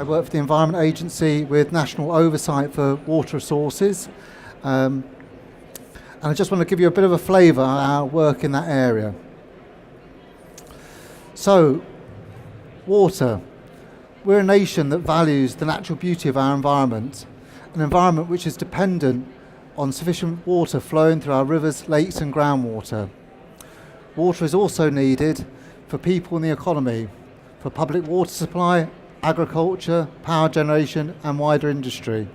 I work for the Environment Agency with national oversight for water resources. And I just want to give you a bit of a flavour of our work in that area. So, water. We're a nation that values the natural beauty of our environment, an environment which is dependent on sufficient water flowing through our rivers, lakes and groundwater. Water is also needed for people in the economy, for public water supply, agriculture, power generation and wider industry.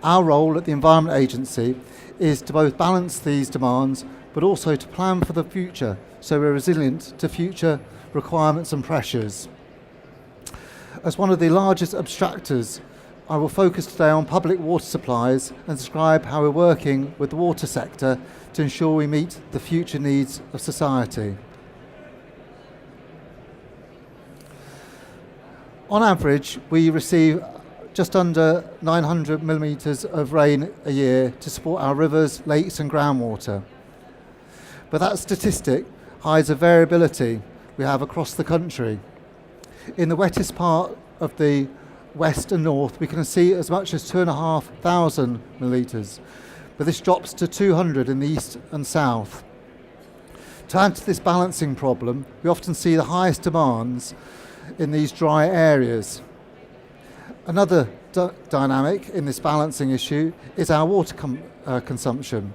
Our role at the Environment Agency is to both balance these demands but also to plan for the future so we're resilient to future requirements and pressures. As one of the largest abstractors, I will focus today on public water supplies and describe how we're working with the water sector to ensure we meet the future needs of society. On average, we receive just under 900 millimetres of rain a year to support our rivers, lakes and groundwater. But that statistic hides a variability we have across the country. In the wettest part of the west and north, we can see as much as 2,500 millimetres, but this drops to 200 in the east and south. To add to this balancing problem, we often see the highest demands in these dry areas. Another dynamic in this balancing issue is our water consumption.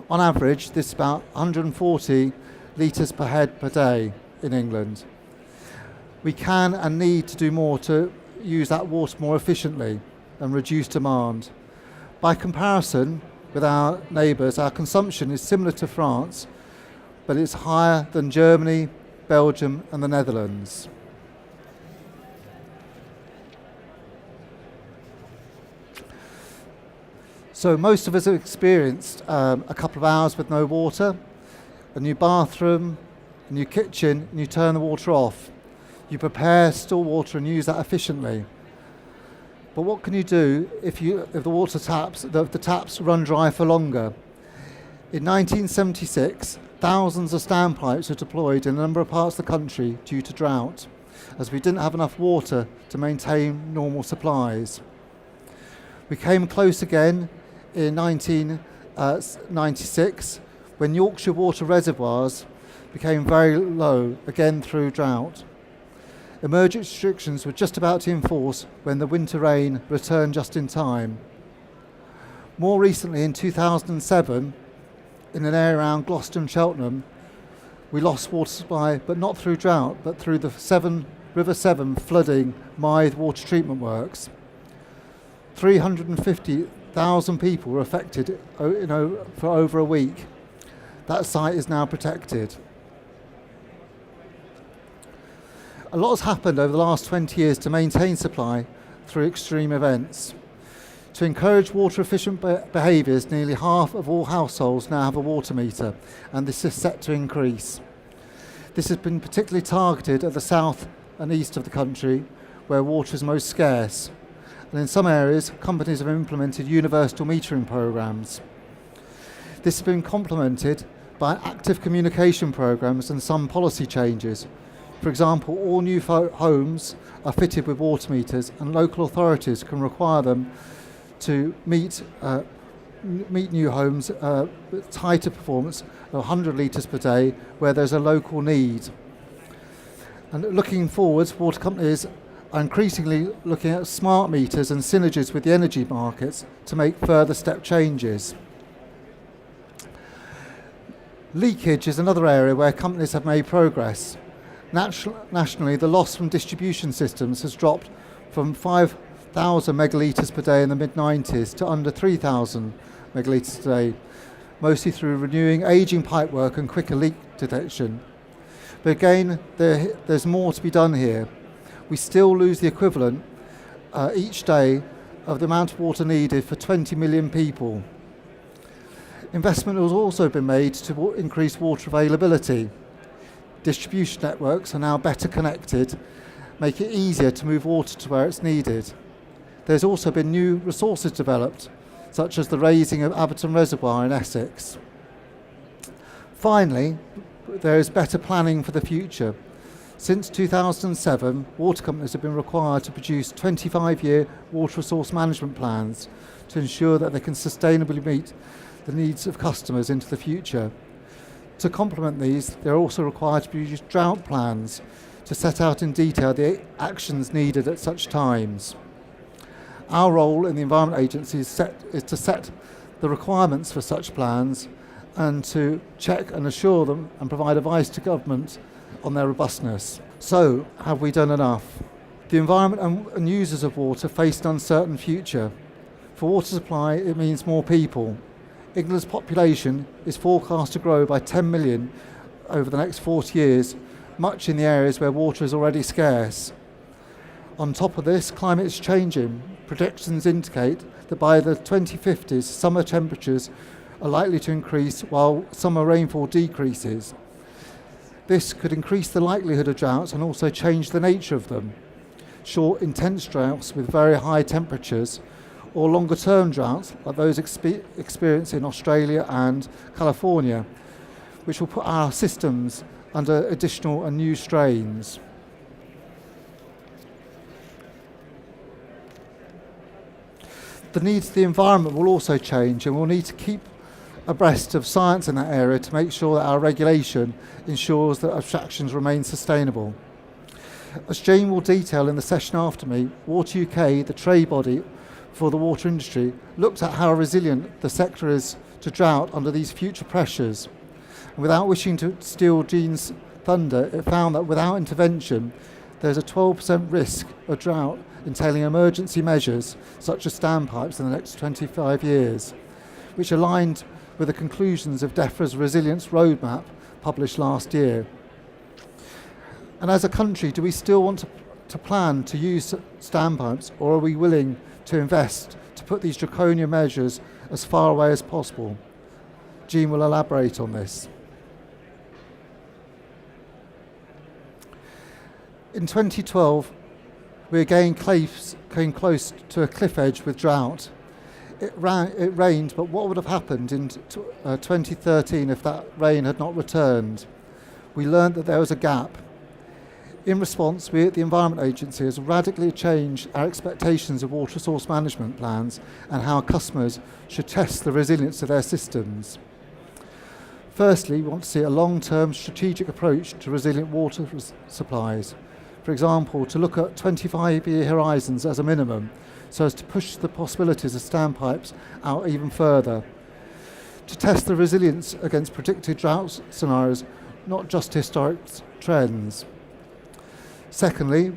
On average, this is about 140 litres per head per day in England. We can and need to do more to use that water more efficiently and reduce demand. By comparison with our neighbours, our consumption is similar to France, but it's higher than Germany, Belgium and the Netherlands. So most of us have experienced a couple of hours with no water, a new bathroom, a new kitchen, and you turn the water off. You prepare, store water and use that efficiently. But what can you do if the taps run dry for longer? In 1976, thousands of standpipes were deployed in a number of parts of the country due to drought, as we didn't have enough water to maintain normal supplies. We came close again in 1996 when Yorkshire water reservoirs became very low, again through drought. Emergency restrictions were just about to enforce when the winter rain returned just in time. More recently, in 2007, in an area around Gloucester and Cheltenham, we lost water supply, but not through drought, but through the River Severn flooding Mythe water treatment works. 350,000 people were affected for over a week. That site is now protected. A lot has happened over the last 20 years to maintain supply through extreme events. To encourage water efficient behaviours, nearly half of all households now have a water meter, and this is set to increase. This has been particularly targeted at the south and east of the country, where water is most scarce. And in some areas, companies have implemented universal metering programmes. This has been complemented by active communication programmes and some policy changes. For example, all new homes are fitted with water meters, and local authorities can require them to meet new homes with tighter performance of 100 litres per day where there's a local need. And looking forwards, water companies are increasingly looking at smart meters and synergies with the energy markets to make further step changes. Leakage is another area where companies have made progress. Nationally, the loss from distribution systems has dropped from 5,000 megalitres per day in the mid-90s to under 3,000 megalitres per day, mostly through renewing ageing pipework and quicker leak detection. But again, there's more to be done here. We still lose the equivalent each day of the amount of water needed for 20 million people. Investment has also been made to increase water availability. Distribution networks are now better connected, make it easier to move water to where it's needed. There's also been new resources developed, such as the raising of Aberton Reservoir in Essex. Finally, there is better planning for the future. Since 2007, water companies have been required to produce 25-year water resource management plans to ensure that they can sustainably meet the needs of customers into the future. To complement these, they're also required to produce drought plans to set out in detail the actions needed at such times. Our role in the Environment Agency is to set the requirements for such plans and to check and assure them and provide advice to government on their robustness. So, have we done enough? The environment and users of water face an uncertain future. For water supply, it means more people. England's population is forecast to grow by 10 million over the next 40 years, much in the areas where water is already scarce. On top of this, climate is changing. Predictions indicate that by the 2050s, summer temperatures are likely to increase while summer rainfall decreases. This could increase the likelihood of droughts and also change the nature of them. Short, intense droughts with very high temperatures, or longer-term droughts like those experienced in Australia and California, which will put our systems under additional and new strains. The needs of the environment will also change, and we'll need to keep abreast of science in that area to make sure that our regulation ensures that abstractions remain sustainable. As Jane will detail in the session after me, Water UK, the trade body for the water industry, looked at how resilient the sector is to drought under these future pressures. And without wishing to steal Jean's thunder, it found that without intervention, there's a 12% risk of drought entailing emergency measures such as standpipes in the next 25 years, which aligned with the conclusions of DEFRA's Resilience Roadmap published last year. And as a country, do we still want to plan to use standpipes, or are we willing to invest to put these draconian measures as far away as possible? Jean will elaborate on this. In 2012, we again came close to a cliff edge with drought. It rained, but what would have happened in 2013 if that rain had not returned? We learned that there was a gap. In response, we at the Environment Agency has radically changed our expectations of water resource management plans and how customers should test the resilience of their systems. Firstly, we want to see a long-term strategic approach to resilient water supplies. For example, to look at 25-year horizons as a minimum, so as to push the possibilities of standpipes out even further. To test the resilience against predicted drought scenarios, not just historic trends. Secondly,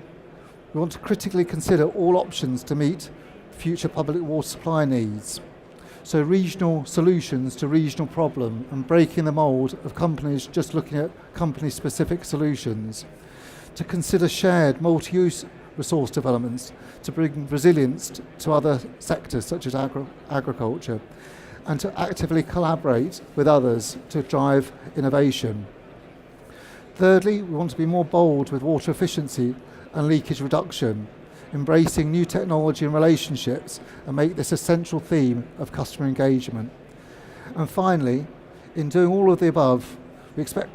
we want to critically consider all options to meet future public water supply needs. So regional solutions to regional problem and breaking the mould of companies just looking at company-specific solutions. To consider shared multi-use resource developments to bring resilience to other sectors such as agriculture, and to actively collaborate with others to drive innovation. Thirdly, we want to be more bold with water efficiency and leakage reduction, embracing new technology and relationships, and make this a central theme of customer engagement. And finally, in doing all of the above, we expect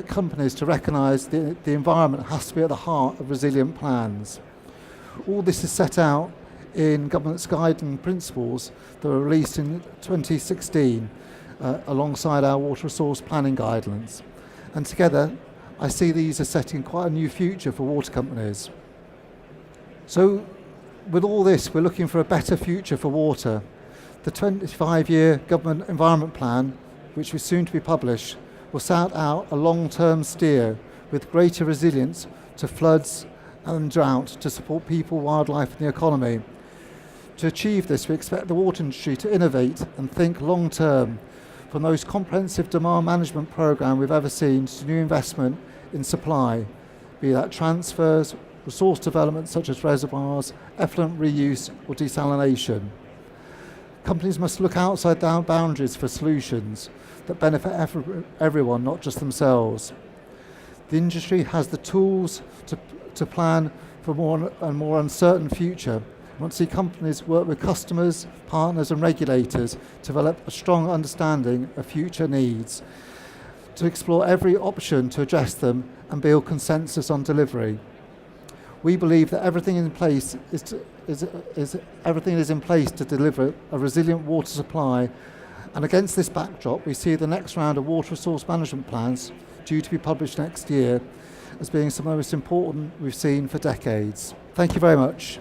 companies to recognise the environment has to be at the heart of resilient plans. All this is set out in government's guiding principles that were released in 2016 alongside our water resource planning guidelines. And together, I see these as setting quite a new future for water companies. So with all this, we're looking for a better future for water. The 25-year government environment plan, which is soon to be published, will set out a long-term steer with greater resilience to floods and drought to support people, wildlife and the economy. To achieve this, we expect the water industry to innovate and think long-term, from the most comprehensive demand management programme we've ever seen to new investment in supply, be that transfers, resource development such as reservoirs, effluent reuse or desalination. Companies must look outside their boundaries for solutions that benefit everyone, not just themselves. The industry has the tools to plan for a more uncertain future. We want to see companies work with customers, partners and regulators to develop a strong understanding of future needs, to explore every option to address them and build consensus on delivery. We believe that everything is in place to deliver a resilient water supply, and against this backdrop, we see the next round of water resource management plans, due to be published next year, as being some of the most important we've seen for decades. Thank you very much.